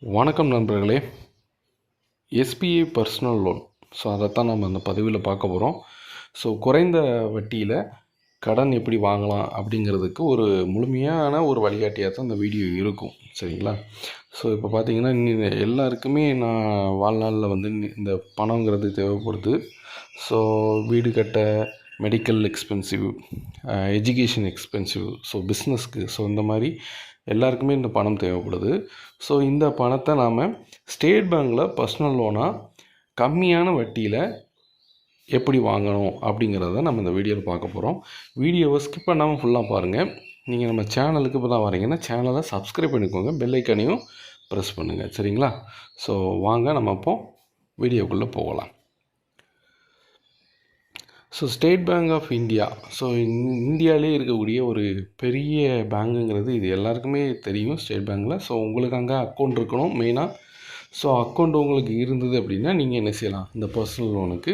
வணக்கம் நண்பர்களே. SBI personal loan. So அதைத்தான் நம்ம இந்த பதிவில் பார்க்க போகிறோம். ஸோ குறைந்த வட்டியில் கடன் எப்படி வாங்கலாம் அப்படிங்கிறதுக்கு ஒரு முழுமையான ஒரு வழிகாட்டியாக தான் இந்த வீடியோ இருக்கும். சரிங்களா? ஸோ இப்போ பார்த்தீங்கன்னா எல்லாருக்குமே நான் வாழ்நாளில் வந்து இந்த பணங்கிறது தேவைப்படுது. ஸோ வீடு கட்ட, medical expensive, education expensive, so பிஸ்னஸ்க்கு, ஸோ இந்த மாதிரி எல்லாருக்குமே இந்த பணம் தேவைப்படுது. ஸோ இந்த பணத்தை நாம் ஸ்டேட் பேங்க்கில் பர்சனல் லோனாக கம்மியான வட்டியில் எப்படி வாங்கணும் அப்படிங்கிறத நம்ம இந்த வீடியோவில் பார்க்க போகிறோம். வீடியோவை ஸ்கிப் பண்ணாமல் ஃபுல்லாக பாருங்கள். நீங்கள் நம்ம சேனலுக்கு இப்போ தான் வரீங்கன்னா சேனலை சப்ஸ்கிரைப் பண்ணிக்கோங்க, பெல் ஐக்கானையும் ப்ரெஸ் பண்ணுங்கள். சரிங்களா? ஸோ வாங்க நம்ம இப்போது வீடியோக்குள்ளே போகலாம். So State Bank of India, so இந்தியாவிலே இருக்கக்கூடிய ஒரு பெரிய பேங்குங்கிறது இது எல்லாருக்குமே தெரியும். ஸ்டேட் பேங்க்கில் ஸோ உங்களுக்கு அங்கே அக்கௌண்ட் இருக்கணும் மெயினாக. ஸோ அக்கௌண்ட் உங்களுக்கு இருந்தது அப்படின்னா நீங்கள் என்ன செய்யலாம், இந்த பர்சனல் லோனுக்கு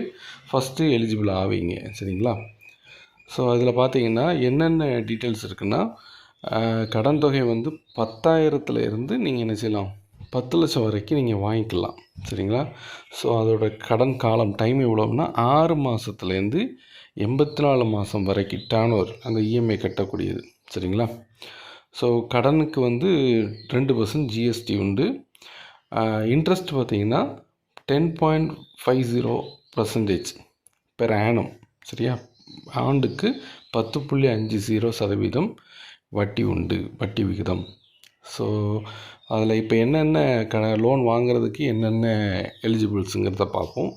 ஃபஸ்ட்டு எலிஜிபிள் ஆவீங்க. சரிங்களா? ஸோ அதில் பார்த்தீங்கன்னா என்னென்ன டீட்டெயில்ஸ் இருக்குன்னா, கடன் தொகை வந்து 10,000 இருந்து நீங்கள் என்ன செய்யலாம், 10 லட்சம் வரைக்கும் நீங்கள் வாங்கிக்கலாம். சரிங்களா? ஸோ அதோட கடன் காலம் டைம் எவ்வளோன்னா 6 மாதத்துலேருந்து 84 மாதம் வரைக்கும் டர்ன் அந்த இஎம்ஐ கட்டக்கூடியது. சரிங்களா? ஸோ கடனுக்கு வந்து 2% ஜிஎஸ்டி உண்டு. இன்ட்ரெஸ்ட் பார்த்திங்கன்னா 10.50% பெர் ஆனம். சரியா? ஆண்டுக்கு 10.50% வட்டி உண்டு, வட்டி விகிதம். ஸோ அதில் இப்போ என்னென்ன லோன் வாங்குறதுக்கு என்னென்ன எலிஜிபிள்ஸுங்கிறத பார்ப்போம்.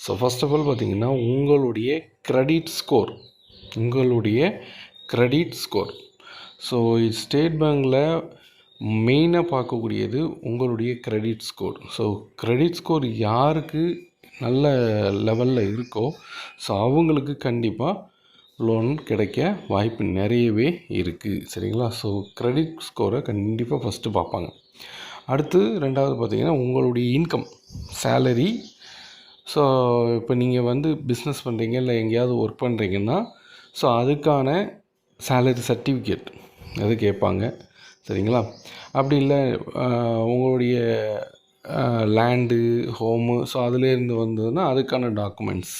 ஸோ ஃபர்ஸ்ட் ஆஃப் ஆல் பார்த்திங்கன்னா உங்களுடைய க்ரெடிட் ஸ்கோர். ஸோ ஸ்டேட் பேங்க்கில் மெயினாக பார்க்கக்கூடியது உங்களுடைய credit score. So credit score யாருக்கு நல்ல லெவலில் இருக்கோ ஸோ அவங்களுக்கு கண்டிப்பாக லோன் கிடைக்க வாய்ப்பு நிறையவே இருக்குது. சரிங்களா? ஸோ க்ரெடிட் ஸ்கோரை கண்டிப்பாக ஃபஸ்ட்டு பார்ப்பாங்க. அடுத்து ரெண்டாவது பார்த்திங்கன்னா உங்களுடைய இன்கம், சேலரி. ஸோ இப்போ நீங்கள் வந்து பிஸ்னஸ் பண்ணுறீங்க இல்லை எங்கேயாவது ஒர்க் பண்ணுறீங்கன்னா ஸோ அதுக்கான சேலரி சர்டிஃபிகேட் அது கேட்பாங்க. சரிங்களா? அப்படி இல்லை உங்களுடைய லேண்டு, ஹோமு, ஸோ அதுலேருந்து வந்ததுன்னா அதுக்கான டாக்குமெண்ட்ஸ்,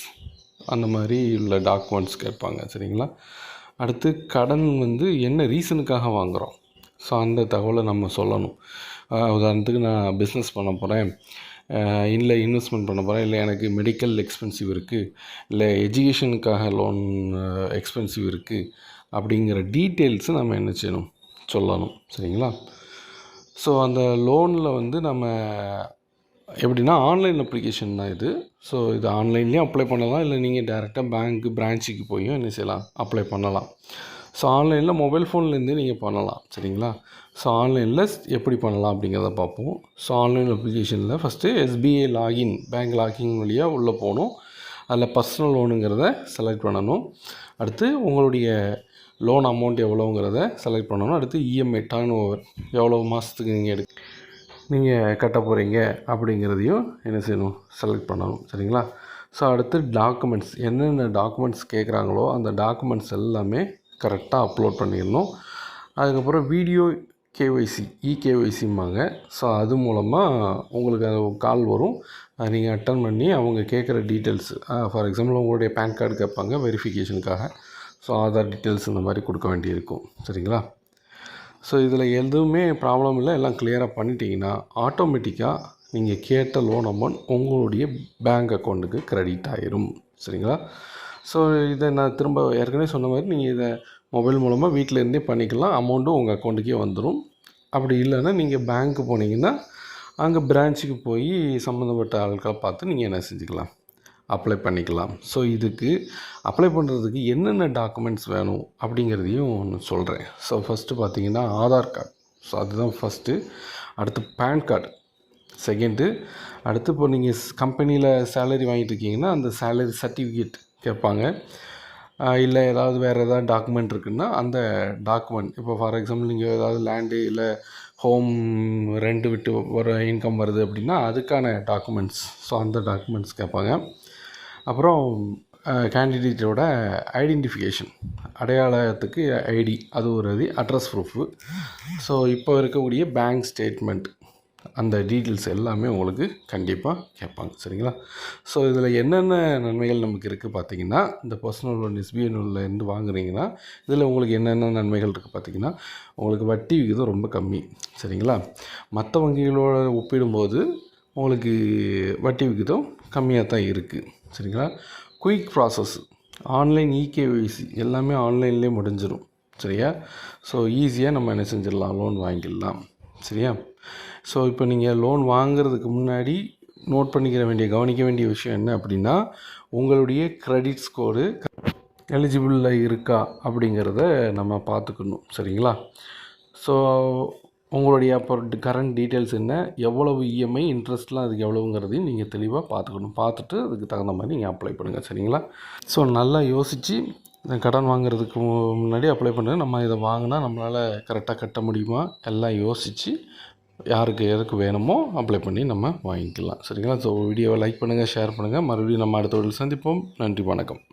அந்த மாதிரி உள்ள டாக்குமெண்ட்ஸ் கேட்பாங்க. சரிங்களா? அடுத்து கடன் வந்து என்ன ரீசனுக்காக வாங்குகிறோம், ஸோ அந்த தகவலை நம்ம சொல்லணும். உதாரணத்துக்கு நான் பிஸ்னஸ் பண்ண போகிறேன், இல்லை இன்வெஸ்ட்மெண்ட் பண்ண போகிறேன், இல்லை எனக்கு மெடிக்கல் எக்ஸ்பென்சிவ் இருக்குது, இல்லை எஜுகேஷனுக்காக லோன் எக்ஸ்பென்சிவ் இருக்குது அப்படிங்கிற டீட்டெயில்ஸு நம்ம என்ன செய்யணும், சொல்லணும். சரிங்களா? ஸோ அந்த லோனில் வந்து நம்ம எப்படின்னா ஆன்லைன் அப்ளிகேஷன் தான் இது. ஸோ இது ஆன்லைன்லேயும் அப்ளை பண்ணலாம், இல்லை நீங்கள் டேரெக்டாக பேங்க்கு பிரான்ச்சுக்கு போயும் என்ன செய்யலாம், அப்ளை பண்ணலாம். ஸோ ஆன்லைனில் மொபைல் ஃபோன்லேருந்தே நீங்கள் பண்ணலாம். சரிங்களா? ஸோ ஆன்லைனில் எப்படி பண்ணலாம் அப்படிங்கிறத பார்ப்போம். ஸோ ஆன்லைன் அப்ளிகேஷனில் first SBI login, bank login வழியாக உள்ளே போகணும். அதில் பர்சனல் லோனுங்கிறத செலக்ட் பண்ணணும். அடுத்து உங்களுடைய லோன் அமௌண்ட் எவ்வளோங்கிறத செலக்ட் பண்ணணும். அடுத்து இஎம்ஐ டர்ன் ஓவர், எவ்வளோ மாதத்துக்கு நீங்கள் கட்ட போகிறீங்க அப்படிங்கிறதையும் என்ன செய்யணும், செலக்ட் பண்ணணும். சரிங்களா? ஸோ அடுத்து டாக்குமெண்ட்ஸ், என்னென்ன டாக்குமெண்ட்ஸ் கேட்குறாங்களோ அந்த டாக்குமெண்ட்ஸ் எல்லாமே கரெக்டாக அப்லோட் பண்ணிடணும். அதுக்கப்புறம் வீடியோ கேஒய்சி, இகேஒய்சிம்பாங்க. ஸோ அது மூலமாக உங்களுக்கு அது கால் வரும், அதை நீங்கள் அட்டன் பண்ணி அவங்க கேட்குற டீட்டெயில்ஸ், ஃபார் எக்ஸாம்பிள் உங்களுடைய பேன் கார்டு கேட்பாங்க வெரிஃபிகேஷனுக்காக. ஸோ ஆதார் டீட்டெயில்ஸ் இந்த மாதிரி கொடுக்க வேண்டியிருக்கும். சரிங்களா? ஸோ இதில் எதுவுமே ப்ராப்ளம் இல்லை, எல்லாம் கிளியராக பண்ணிட்டீங்கன்னா ஆட்டோமேட்டிக்காக நீங்கள் கேட்ட லோன் அமௌண்ட் உங்களுடைய பேங்க் அக்கௌண்ட்டுக்கு க்ரெடிட் ஆகிரும். சரிங்களா? ஸோ இதை நான் திரும்ப ஏற்கனவே சொன்ன மாதிரி நீங்கள் இதை மொபைல் மூலமாக வீட்டிலேருந்தே பண்ணிக்கலாம், அமௌண்ட்டும் உங்கள் அக்கௌண்ட்டுக்கே வந்துடும். அப்படி இல்லைன்னா நீங்கள் பேங்க்கு போனீங்கன்னா அங்கே பிரான்ச்சுக்கு போய் சம்மந்தப்பட்ட ஆட்களை பார்த்து நீங்கள் என்ன செஞ்சுக்கலாம், அப்ளை பண்ணிக்கலாம். ஸோ இதுக்கு அப்ளை பண்ணுறதுக்கு என்னென்ன டாக்குமெண்ட்ஸ் வேணும் அப்படிங்கிறதையும் ஒன்று சொல்கிறேன். ஸோ ஃபஸ்ட்டு பார்த்திங்கன்னா ஆதார் கார்டு, ஸோ அதுதான் ஃபஸ்ட்டு. அடுத்து பேன் கார்டு செகண்டு. அடுத்து இப்போ நீங்கள் கம்பெனியில் சேலரி வாங்கிட்டு இருக்கீங்கன்னா அந்த சேலரி சர்டிஃபிகேட் கேட்பாங்க. இல்லை ஏதாவது வேறு ஏதாவது டாக்குமெண்ட் இருக்குன்னா அந்த டாக்குமெண்ட், இப்போ ஃபார் எக்ஸாம்பிள் நீங்கள் ஏதாவது லேண்டு இல்லை ஹோம் ரெண்ட் விட்டு ஒரு இன்கம் வருது அப்படின்னா அதுக்கான டாக்குமெண்ட்ஸ், ஸோ அந்த டாக்குமெண்ட்ஸ் கேட்பாங்க. அப்புறம் கேண்டிடேட்டோட ஐடென்டிஃபிகேஷன், அடையாளத்துக்கு ஐடி, அது ஒரு அட்ரஸ் ப்ரூஃபு. ஸோ இப்போ இருக்கக்கூடிய பேங்க் ஸ்டேட்மெண்ட், அந்த டீட்டெயில்ஸ் எல்லாமே உங்களுக்கு கண்டிப்பாக கேட்பாங்க. சரிங்களா? ஸோ இதில் என்னென்ன நன்மைகள் நமக்கு இருக்குது பார்த்தீங்கன்னா, இந்த பர்சனல் லோன் எஸ்பிஐ லோன்லேருந்து வாங்குறீங்கன்னா இதில் உங்களுக்கு என்னென்ன நன்மைகள் இருக்குது பார்த்தீங்கன்னா, உங்களுக்கு வட்டி விகிதம் ரொம்ப கம்மி. சரிங்களா? மற்ற வங்கிகளோட ஒப்பிடும்போது உங்களுக்கு வட்டி விகிதம் கம்மியாக தான் இருக்குது. சரிங்களா? குயிக் ப்ராசஸ், ஆன்லைன் இகேஒய்சி எல்லாமே ஆன்லைன்லேயே முடிஞ்சிடும். சரியா? ஸோ ஈஸியாக நம்ம என்ன செஞ்சிடலாம், லோன் வாங்கிடலாம். சரியா? ஸோ இப்போ நீங்கள் லோன் வாங்குறதுக்கு முன்னாடி கவனிக்க வேண்டிய விஷயம் என்ன அப்படின்னா, உங்களுடைய கிரெடிட் ஸ்கோரு எலிஜிபிளில் இருக்கா அப்படிங்கிறத நம்ம பார்த்துக்கணும். சரிங்களா? ஸோ உங்களுடைய அப்போ கரண்ட் டீட்டெயில்ஸ் என்ன, எவ்வளவு இஎம்ஐ இன்ட்ரெஸ்ட்லாம் அதுக்கு எவ்வளோங்கிறதையும் நீங்கள் தெளிவாக பார்த்துக்கணும். பார்த்துட்டு அதுக்கு தகுந்த மாதிரி நீங்கள் அப்ளை பண்ணுங்கள். சரிங்களா? ஸோ நல்லா யோசித்து கடன் வாங்குறதுக்கு முன்னாடி அப்ளை பண்ணுங்கள். நம்ம இதை வாங்கினா நம்மளால் கரெக்டாக கட்ட முடியுமா எல்லாம் யோசித்து யாருக்கு எதுக்கு வேணுமோ அப்ளை பண்ணி நம்ம வாங்கிக்கலாம். சரிங்களா? ஸோ வீடியோவை லைக் பண்ணுங்கள், ஷேர் பண்ணுங்கள். மறுபடியும் நம்ம அடுத்த வீடியோவில் சந்திப்போம். நன்றி, வணக்கம்.